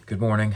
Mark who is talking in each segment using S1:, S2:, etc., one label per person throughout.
S1: Good morning.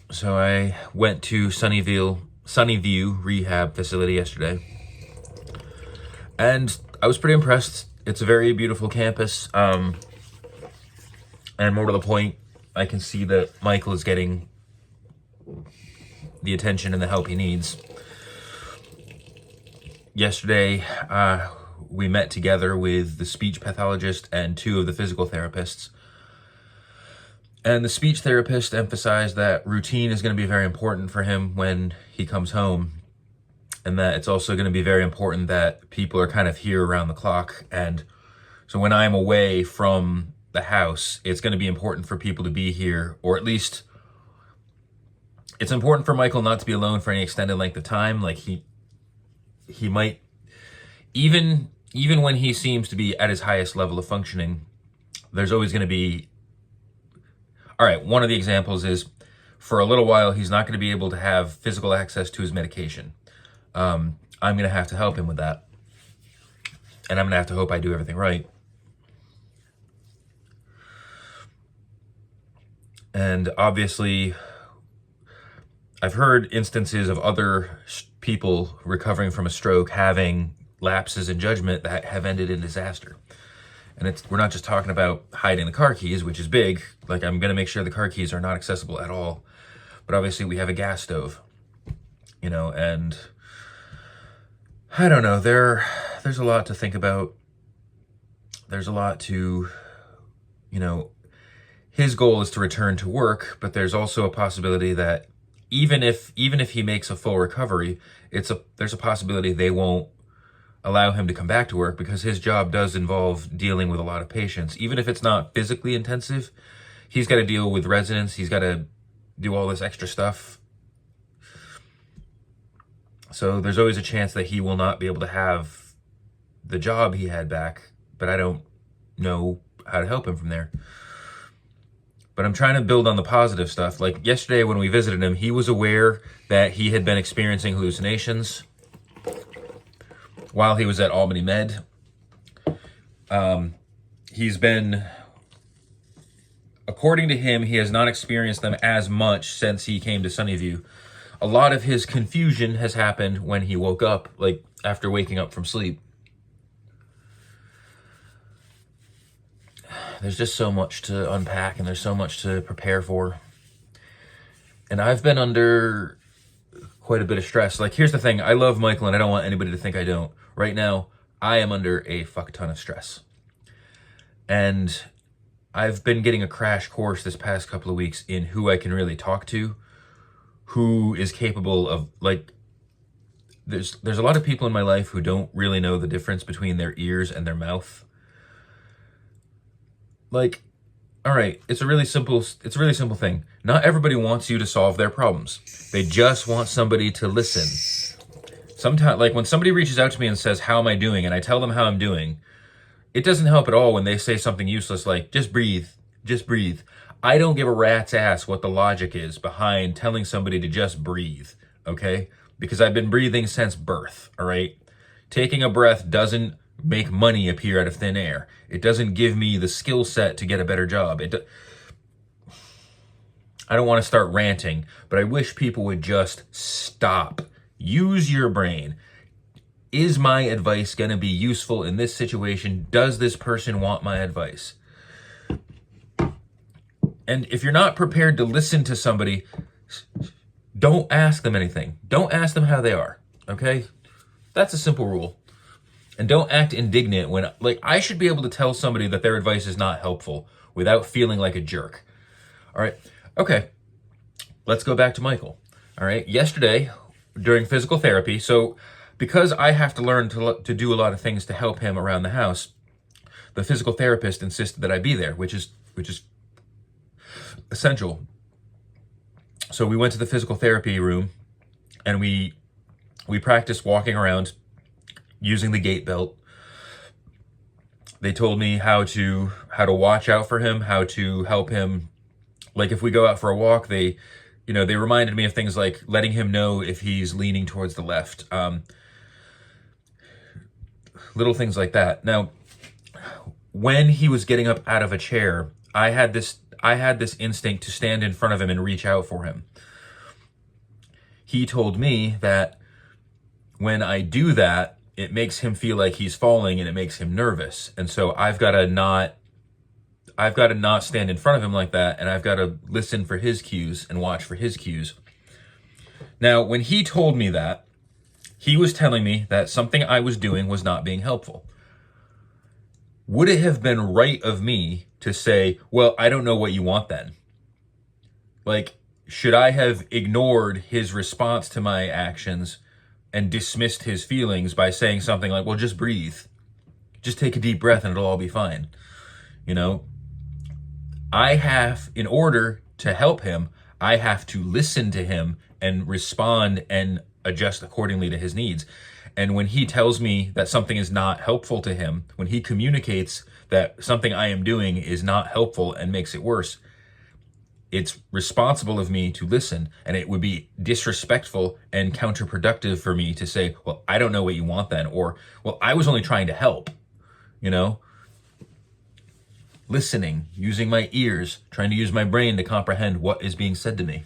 S1: So I went to Sunnyview Rehab Facility yesterday, and I was pretty impressed. It's a very beautiful campus, and more to the point, I can see that Michael is getting the attention and the help he needs. Yesterday, we met together with the speech pathologist and two of the physical therapists. And the speech therapist emphasized that routine is going to be very important for him when he comes home, and that it's also going to be very important that people are kind of here around the clock. And so when I'm away from the house, it's going to be important for people to be here, or at least it's important for Michael not to be alone for any extended length of time. Like he might, even when he seems to be at his highest level of functioning, there's always going to be, all right, one of the examples is for a little while, he's not going to be able to have physical access to his medication. I'm going to have to help him with that. And I'm going to have to hope I do everything right. And obviously, I've heard instances of other people recovering from a stroke having lapses in judgment that have ended in disaster. And we're not just talking about hiding the car keys, which is big. Like, I'm going to make sure the car keys are not accessible at all. But obviously we have a gas stove, and I don't know. There's a lot to think about. There's a lot to, his goal is to return to work, but there's also a possibility that even if he makes a full recovery, there's a possibility they won't allow him to come back to work, because his job does involve dealing with a lot of patients. Even if it's not physically intensive, he's got to deal with residents. He's got to do all this extra stuff. So there's always a chance that he will not be able to have the job he had back, but I don't know how to help him from there. But I'm trying to build on the positive stuff. Like yesterday when we visited him, he was aware that he had been experiencing hallucinations while he was at Albany Med. According to him, he has not experienced them as much since he came to Sunnyview. A lot of his confusion has happened when he woke up, like after waking up from sleep. There's just so much to unpack, and there's so much to prepare for. And I've been under quite a bit of stress. Like, here's the thing. I love Michael, and I don't want anybody to think I don't. Right now, I am under a fuck ton of stress. And I've been getting a crash course this past couple of weeks in who I can really talk to, who is capable of, like, there's a lot of people in my life who don't really know the difference between their ears and their mouth. Like, all right, it's a really simple thing. Not everybody wants you to solve their problems. They just want somebody to listen. Sometimes, like when somebody reaches out to me and says, "How am I doing?" and I tell them how I'm doing, it doesn't help at all when they say something useless like, "Just breathe, just breathe." I don't give a rat's ass what the logic is behind telling somebody to just breathe, okay? Because I've been breathing since birth, all right? Taking a breath doesn't make money appear out of thin air. It doesn't give me the skill set to get a better job. I don't want to start ranting, but I wish people would just stop. Use your brain. Is my advice going to be useful in this situation? Does this person want my advice? And if you're not prepared to listen to somebody, don't ask them anything. Don't ask them how they are, okay? That's a simple rule. And don't act indignant when, like, I should be able to tell somebody that their advice is not helpful without feeling like a jerk. All right. Okay. Let's go back to Michael. All right. Yesterday, during physical therapy, so because I have to learn to do a lot of things to help him around the house, the physical therapist insisted that I be there, which is essential. So we went to the physical therapy room, and we practiced walking around using the gait belt. They told me how to watch out for him, how to help him. Like if we go out for a walk, they reminded me of things like letting him know if he's leaning towards the left. little things like that. Now, when he was getting up out of a chair, I had this instinct to stand in front of him and reach out for him. He told me that when I do that, it makes him feel like he's falling and it makes him nervous. And so I've got to not stand in front of him like that, and I've got to listen for his cues and watch for his cues. Now, when he told me that, he was telling me that something I was doing was not being helpful. Would it have been right of me to say, well, I don't know what you want then? Like, should I have ignored his response to my actions and dismissed his feelings by saying something like, well, just breathe. Just take a deep breath and it'll all be fine. You know, in order to help him, I have to listen to him and respond and adjust accordingly to his needs. And when he tells me that something is not helpful to him, when he communicates that something I am doing is not helpful and makes it worse, it's responsible of me to listen, and it would be disrespectful and counterproductive for me to say, well, I don't know what you want then, or, well, I was only trying to help, you know? Listening, using my ears, trying to use my brain to comprehend what is being said to me.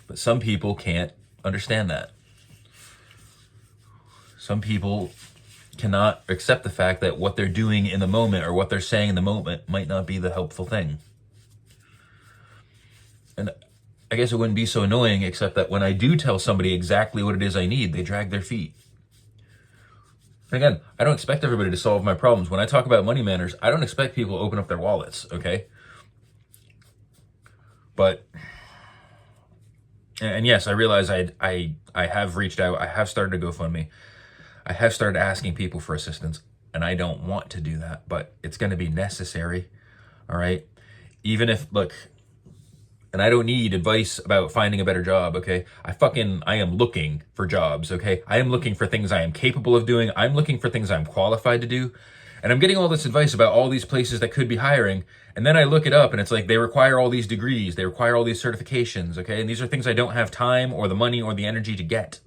S1: But some people can't understand that. Some people cannot accept the fact that what they're doing in the moment or what they're saying in the moment might not be the helpful thing. And I guess it wouldn't be so annoying, except that when I do tell somebody exactly what it is I need, they drag their feet. And again, I don't expect everybody to solve my problems. When I talk about money manners, I don't expect people to open up their wallets, okay? But, and yes, I realize I have reached out. I have started a GoFundMe. I have started asking people for assistance, and I don't want to do that, but it's going to be necessary, all right? Even if, look, and I don't need advice about finding a better job, okay? I am looking for jobs, okay? I am looking for things I am capable of doing. I'm looking for things I'm qualified to do. And I'm getting all this advice about all these places that could be hiring, and then I look it up, and it's like they require all these degrees, they require all these certifications, okay? And these are things I don't have time or the money or the energy to get.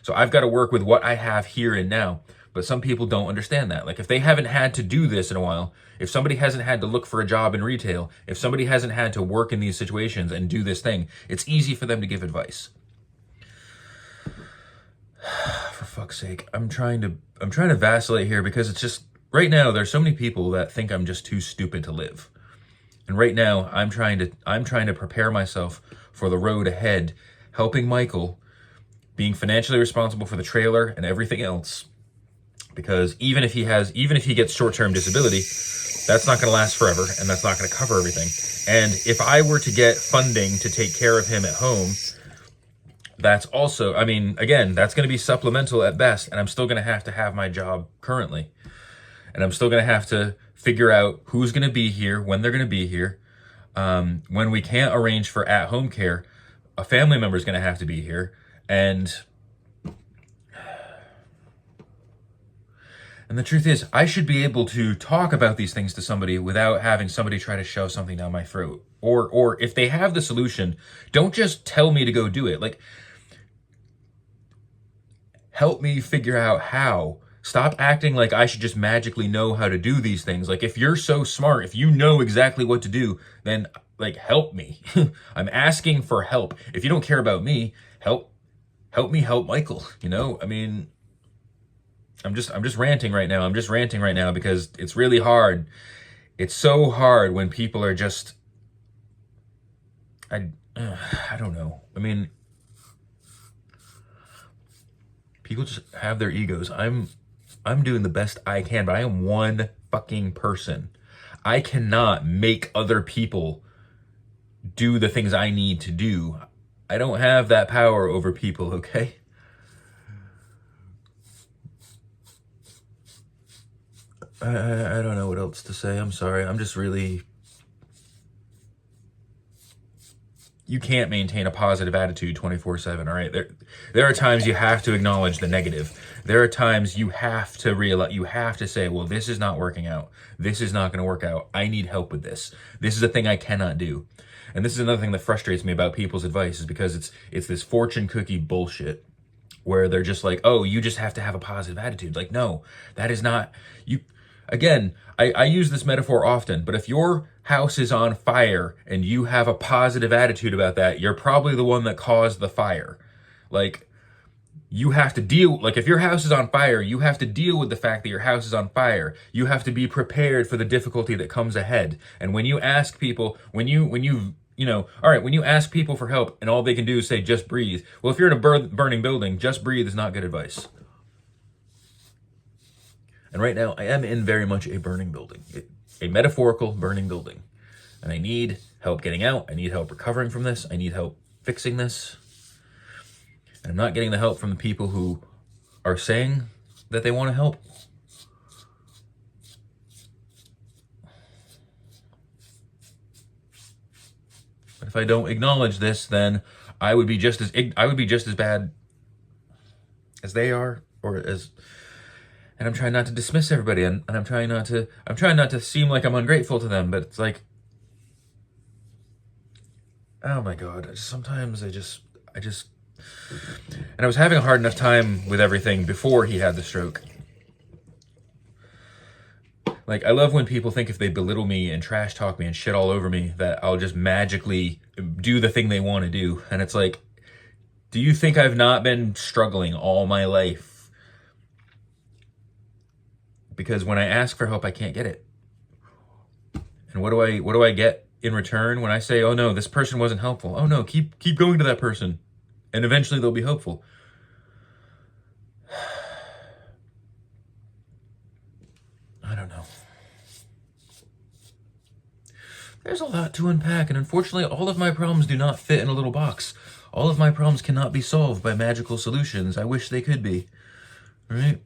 S1: So I've got to work with what I have here and now. But some people don't understand that. Like, if they haven't had to do this in a while, if somebody hasn't had to look for a job in retail, if somebody hasn't had to work in these situations and do this thing, it's easy for them to give advice. For fuck's sake, I'm trying to vacillate here, because it's just, right now there's so many people that think I'm just too stupid to live. And right now I'm trying to prepare myself for the road ahead, helping Michael, being financially responsible for the trailer and everything else. Because even if he gets short-term disability, that's not going to last forever, and that's not going to cover everything. And if I were to get funding to take care of him at home, that's also, I mean, again, that's going to be supplemental at best, and I'm still going to have my job currently. And I'm still going to have to figure out who's going to be here, when they're going to be here. When we can't arrange for at-home care, a family member is going to have to be here. And the truth is, I should be able to talk about these things to somebody without having somebody try to shove something down my throat. Or if they have the solution, don't just tell me to go do it. Like, help me figure out how. Stop acting like I should just magically know how to do these things. Like, if you're so smart, if you know exactly what to do, then, like, help me. I'm asking for help. If you don't care about me, help me help Michael, you know? I mean, I'm just ranting right now. I'm just ranting right now because it's really hard. It's so hard when people are just, I don't know. I mean, people just have their egos. I'm doing the best I can, but I am one fucking person. I cannot make other people do the things I need to do. I don't have that power over people, okay? I don't know what else to say. I'm sorry. I'm just really... You can't maintain a positive attitude 24/7, all right? There are times you have to acknowledge the negative. There are times you have to realize, you have to say, well, this is not working out. This is not going to work out. I need help with this. This is a thing I cannot do. And this is another thing that frustrates me about people's advice, is because it's this fortune cookie bullshit. where they're just like, oh, you just have to have a positive attitude. Like, no, that is not you. Again, I use this metaphor often, but if your house is on fire and you have a positive attitude about that, you're probably the one that caused the fire. Like, you have to deal, like if your house is on fire, you have to deal with the fact that your house is on fire. You have to be prepared for the difficulty that comes ahead. And when you ask people, when you all right, when you ask people for help and all they can do is say, just breathe. Well, if you're in a burning building, just breathe is not good advice. And right now, I am in very much a burning building, a metaphorical burning building. And I need help getting out. I need help recovering from this. I need help fixing this. And I'm not getting the help from the people who are saying that they want to help. But if I don't acknowledge this, then I would be just as bad as they are, or as. And I'm trying not to dismiss everybody, and I'm trying not to seem like I'm ungrateful to them, but it's like, oh my God, sometimes I just, and I was having a hard enough time with everything before he had the stroke. Like, I love when people think if they belittle me and trash talk me and shit all over me, that I'll just magically do the thing they want to do. And it's like, do you think I've not been struggling all my life? Because when I ask for help, I can't get it. And what do I get in return when I say, oh no, this person wasn't helpful? Oh no, keep going to that person, and eventually they'll be helpful. I don't know. There's a lot to unpack, and unfortunately, all of my problems do not fit in a little box. All of my problems cannot be solved by magical solutions. I wish they could be. All right?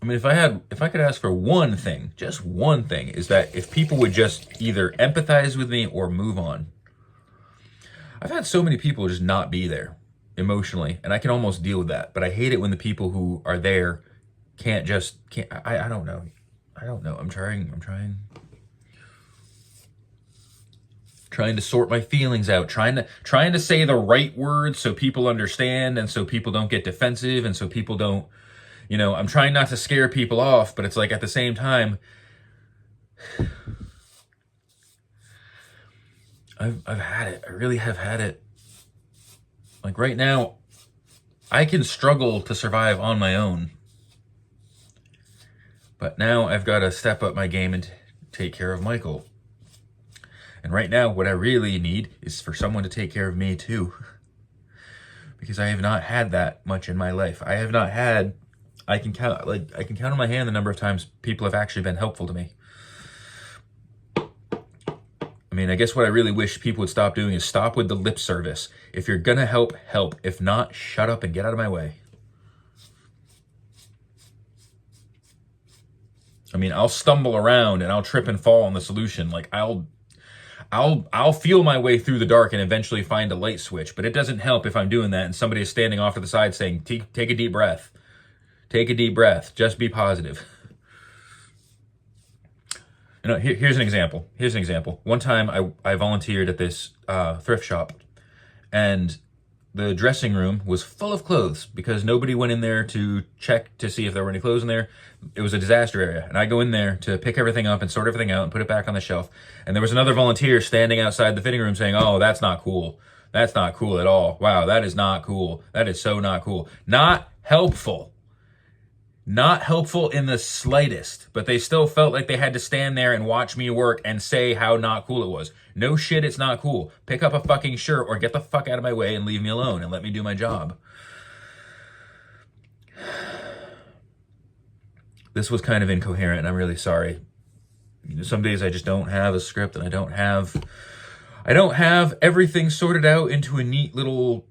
S1: I mean, if I could ask for one thing, just one thing, is that if people would just either empathize with me or move on. I've had so many people just not be there emotionally, and I can almost deal with that. But I hate it when the people who are there can't. I don't know. I'm trying to sort my feelings out, trying to say the right words so people understand, and so people don't get defensive, and so people don't. I'm trying not to scare people off, but it's like at the same time, I've had it. I really have had it. Like right now, I can struggle to survive on my own. But now I've got to step up my game and take care of Michael. And right now, what I really need is for someone to take care of me too. Because I have not had that much in my life. I can count on my hand the number of times people have actually been helpful to me. I mean, I guess what I really wish people would stop doing is stop with the lip service. If you're gonna help, help. If not, shut up and get out of my way. I mean, I'll stumble around and I'll trip and fall on the solution. Like I'll feel my way through the dark and eventually find a light switch, but it doesn't help if I'm doing that and somebody is standing off to the side saying, take a deep breath. Take a deep breath. Just be positive. Here's an example. One time I volunteered at this thrift shop, and the dressing room was full of clothes because nobody went in there to check to see if there were any clothes in there. It was a disaster area. And I go in there to pick everything up and sort everything out and put it back on the shelf. And there was another volunteer standing outside the fitting room saying, oh, that's not cool. That's not cool at all. Wow, that is not cool. That is so not cool. Not helpful. Not helpful in the slightest, but they still felt like they had to stand there and watch me work and say how not cool it was. No shit, it's not cool. Pick up a fucking shirt or get the fuck out of my way and leave me alone and let me do my job. This was kind of incoherent, and I'm really sorry. Some days I just don't have a script, and I don't have everything sorted out into a neat little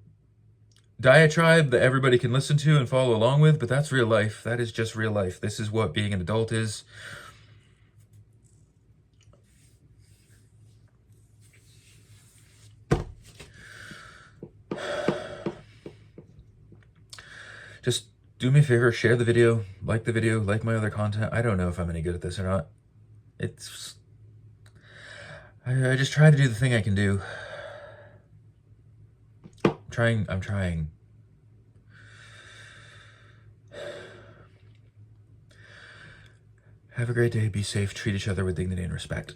S1: diatribe that everybody can listen to and follow along with, but that's real life. That is just real life. This is what being an adult is. Just do me a favor, share the video, like my other content. I don't know if I'm any good at this or not. It's... I just try to do the thing I can do. I'm trying. Have a great day, be safe, treat each other with dignity and respect.